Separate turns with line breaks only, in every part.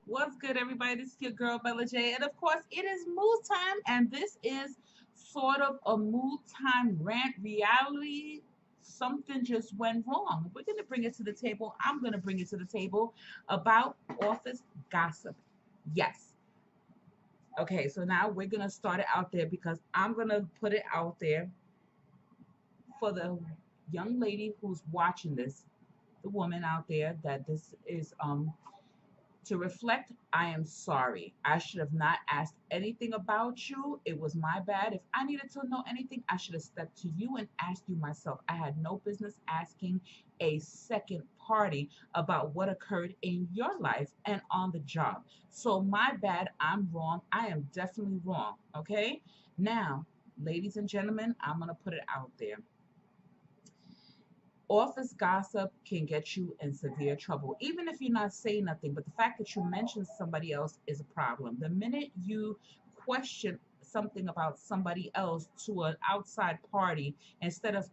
What's good, everybody? This is your girl Bella J, and of course, it is mood time, and this is sort of a mood time rant reality. Something just went wrong. We're gonna bring it to the table. I'm gonna bring it to the table about office gossip. Yes. Okay, so now we're gonna start it out there because I'm gonna put it out there for the young lady who's watching this, the woman out there that this is to reflect. I am sorry. I should have not asked anything about you. It was my bad. If I needed to know anything, I should have stepped to you and asked you myself. I had no business asking a second party about what occurred in your life and on the job. So, my bad. I'm wrong. I am definitely wrong. Okay? Now, ladies and gentlemen, I'm going to put it out there. Office gossip can get you in severe trouble, even if you're not saying nothing. But the fact that you mention somebody else is a problem. The minute you question something about somebody else to an outside party instead of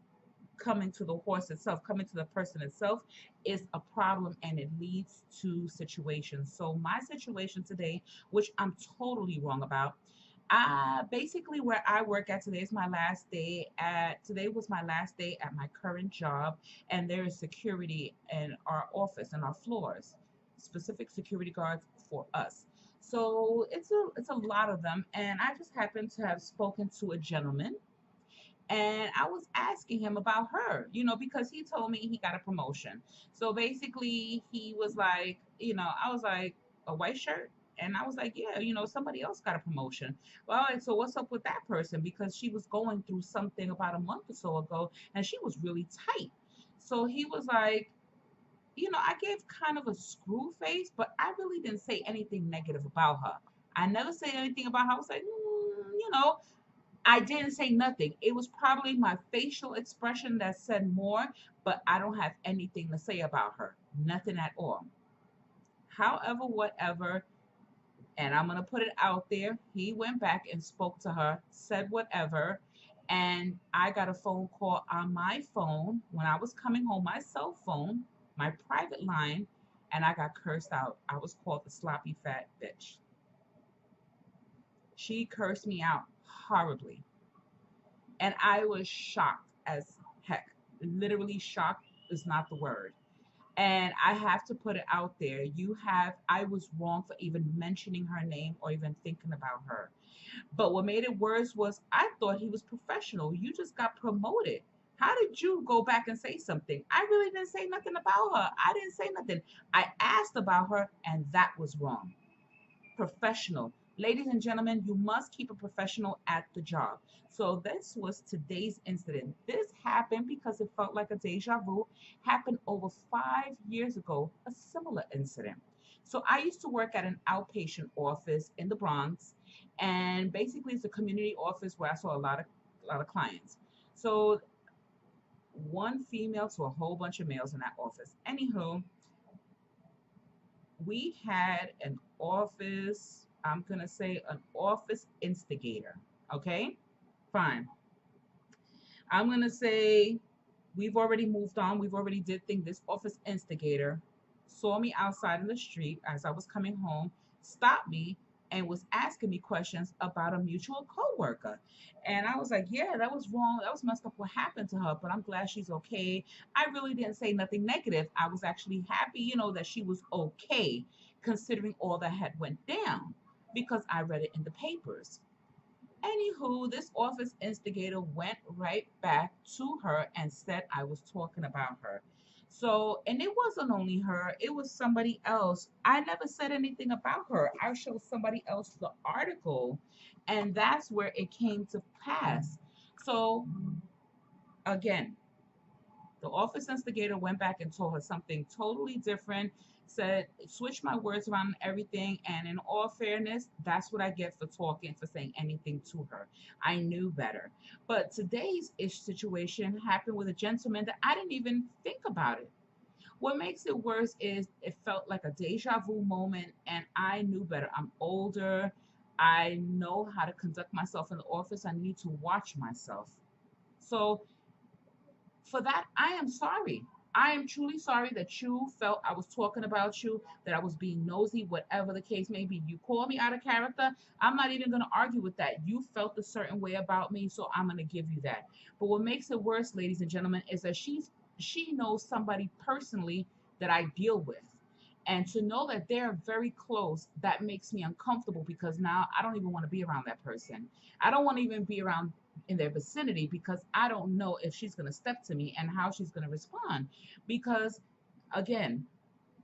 coming to the horse itself, coming to the person itself, is a problem, and it leads to situations. So, my situation today, which I'm totally wrong about, basically where I work at, today was my last day at my current job, and there is security in our office and our floors, specific security guards for us. So it's a lot of them, and I just happened to have spoken to a gentleman, and I was asking him about her, because he told me he got a promotion. So basically, he was like, I was like, a white shirt? And I was like, yeah, somebody else got a promotion. Well, all right, so what's up with that person? Because she was going through something about a month or so ago, and she was really tight. So he was like, I gave kind of a screw face, but I really didn't say anything negative about her. I never said anything about her. I was like, I didn't say nothing. It was probably my facial expression that said more, but I don't have anything to say about her. Nothing at all. However, whatever, and I'm going to put it out there. He went back and spoke to her, said whatever, and I got a phone call on my phone when I was coming home, my cell phone, my private line, and I got cursed out. I was called the sloppy fat bitch. She cursed me out horribly. And I was shocked as heck. Literally shocked is not the word. And I have to put it out there. I was wrong for even mentioning her name or even thinking about her. But what made it worse was I thought he was professional. You just got promoted. How did you go back and say something? I really didn't say nothing about her. I didn't say nothing. I asked about her, and that was wrong. Professional. Ladies and gentlemen, you must keep a professional at the job. So this was today's incident. This happened because it felt like a deja vu. Happened over 5 years ago, a similar incident. So I used to work at an outpatient office in the Bronx, and basically it's a community office where I saw a lot of clients. So one female to a whole bunch of males in that office. Anywho, we had an office, I'm going to say an office instigator. Okay, fine. I'm going to say we've already moved on. We've already did things. This office instigator saw me outside in the street as I was coming home, stopped me, and was asking me questions about a mutual coworker. And I was like, yeah, that was wrong. That was messed up what happened to her, but I'm glad she's okay. I really didn't say nothing negative. I was actually happy, that she was okay considering all that had went down because I read it in the papers. Anywho, this office instigator went right back to her and said I was talking about her. So, and it wasn't only her, it was somebody else. I never said anything about her. I showed somebody else the article, and that's where it came to pass. So, again, the office instigator went back and told her something totally different, said, switch my words around and everything. And in all fairness, that's what I get for talking, for saying anything to her. I knew better. But today's ish situation happened with a gentleman that I didn't even think about it. What makes it worse is it felt like a deja vu moment, and I knew better. I'm older. I know how to conduct myself in the office. I need to watch myself. So for that, I am sorry. I am truly sorry that you felt I was talking about you, that I was being nosy, whatever the case may be. You called me out of character. I'm not even going to argue with that. You felt a certain way about me, so I'm going to give you that. But what makes it worse, ladies and gentlemen, is that she knows somebody personally that I deal with. And to know that they're very close, that makes me uncomfortable because now I don't even want to be around that person. I don't want to even be around in their vicinity because I don't know if she's going to step to me and how she's going to respond. Because again,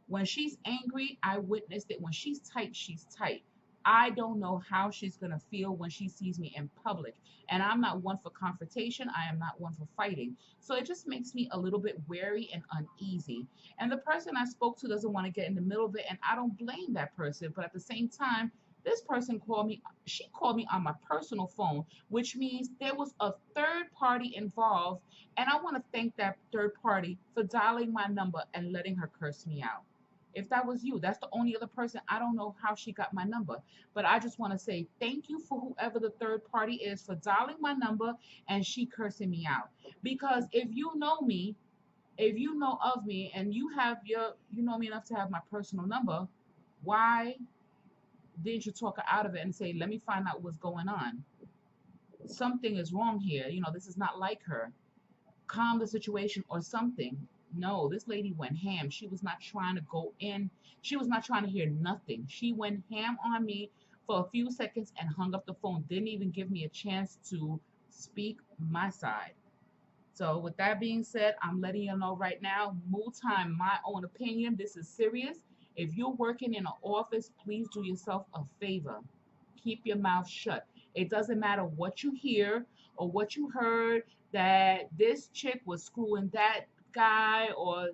when she's angry, I witnessed it. When she's tight, she's tight. I don't know how she's going to feel when she sees me in public. And I'm not one for confrontation. I am not one for fighting. So it just makes me a little bit wary and uneasy. And the person I spoke to doesn't want to get in the middle of it. And I don't blame that person. But at the same time, this person called me, she called me on my personal phone, which means there was a third party involved. And I want to thank that third party for dialing my number and letting her curse me out. If that was you, that's the only other person. I don't know how she got my number, but I just want to say thank you for whoever the third party is for dialing my number and she cursing me out. Because if you know me, if you know of me and you know me enough to have my personal number, why didn't you talk her out of it and say, let me find out what's going on? Something is wrong here. This is not like her. Calm the situation or something. No, this lady went ham. She was not trying to go in. She was not trying to hear nothing. She went ham on me for a few seconds and hung up the phone. Didn't even give me a chance to speak my side. So with that being said, I'm letting you know right now, MooTime, my own opinion. This is serious. If you're working in an office, please do yourself a favor. Keep your mouth shut. It doesn't matter what you hear or what you heard that this chick was screwing that guy or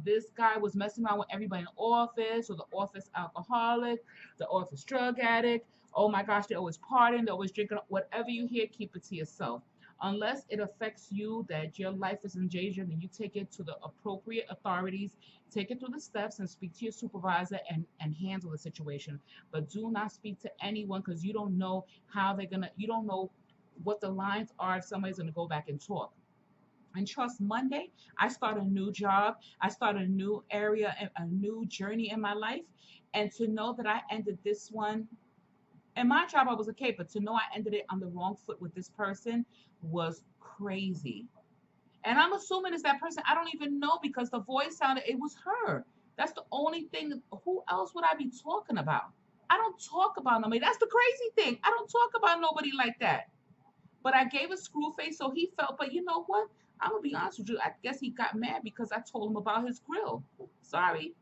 this guy was messing around with everybody in the office or the office alcoholic, the office drug addict. Oh my gosh, they're always partying, they're always drinking. Whatever you hear, keep it to yourself. Unless it affects you that your life is in danger, then you take it to the appropriate authorities, take it through the steps and speak to your supervisor and handle the situation. But do not speak to anyone because you don't know how you don't know what the lines are if somebody's gonna go back and talk. And trust Monday, I start a new job, I start a new area, a new journey in my life. And to know that I ended this one in my job, I was okay, but to know I ended it on the wrong foot with this person was crazy. And I'm assuming it's that person. I don't even know because the voice sounded, it was her. That's the only thing. Who else would I be talking about? I don't talk about nobody. That's the crazy thing. I don't talk about nobody like that. But I gave a screw face, so he felt, but you know what? I'm gonna be honest with you. I guess he got mad because I told him about his grill. Sorry.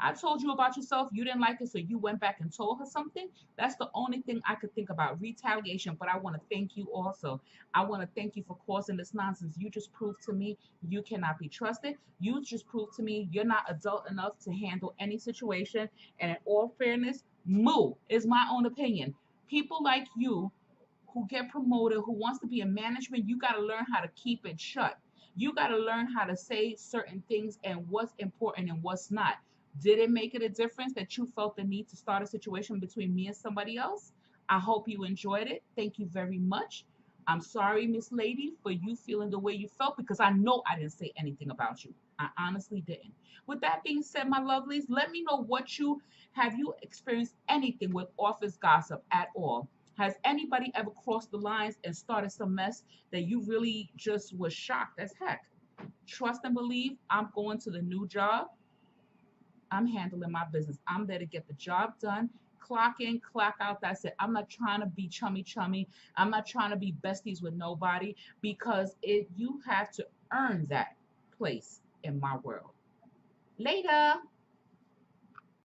I told you about yourself, you didn't like it, so you went back and told her something. That's the only thing I could think about retaliation. But I want to thank you also. I want to thank you for causing this nonsense. You just proved to me you cannot be trusted. You just proved to me you're not adult enough to handle any situation. And in all fairness, moo is my own opinion. People like you who get promoted, who wants to be in management, you got to learn how to keep it shut. You got to learn how to say certain things and what's important and what's not. Did it make it a difference that you felt the need to start a situation between me and somebody else? I hope you enjoyed it. Thank you very much. I'm sorry, Miss Lady, for you feeling the way you felt because I know I didn't say anything about you. I honestly didn't. With that being said, my lovelies, let me know what you experienced anything with office gossip at all? Has anybody ever crossed the lines and started some mess that you really just was shocked as heck? Trust and believe I'm going to the new job. I'm handling my business. I'm there to get the job done. Clock in, clock out. That's it. I'm not trying to be chummy chummy. I'm not trying to be besties with nobody because you have to earn that place in my world. Later.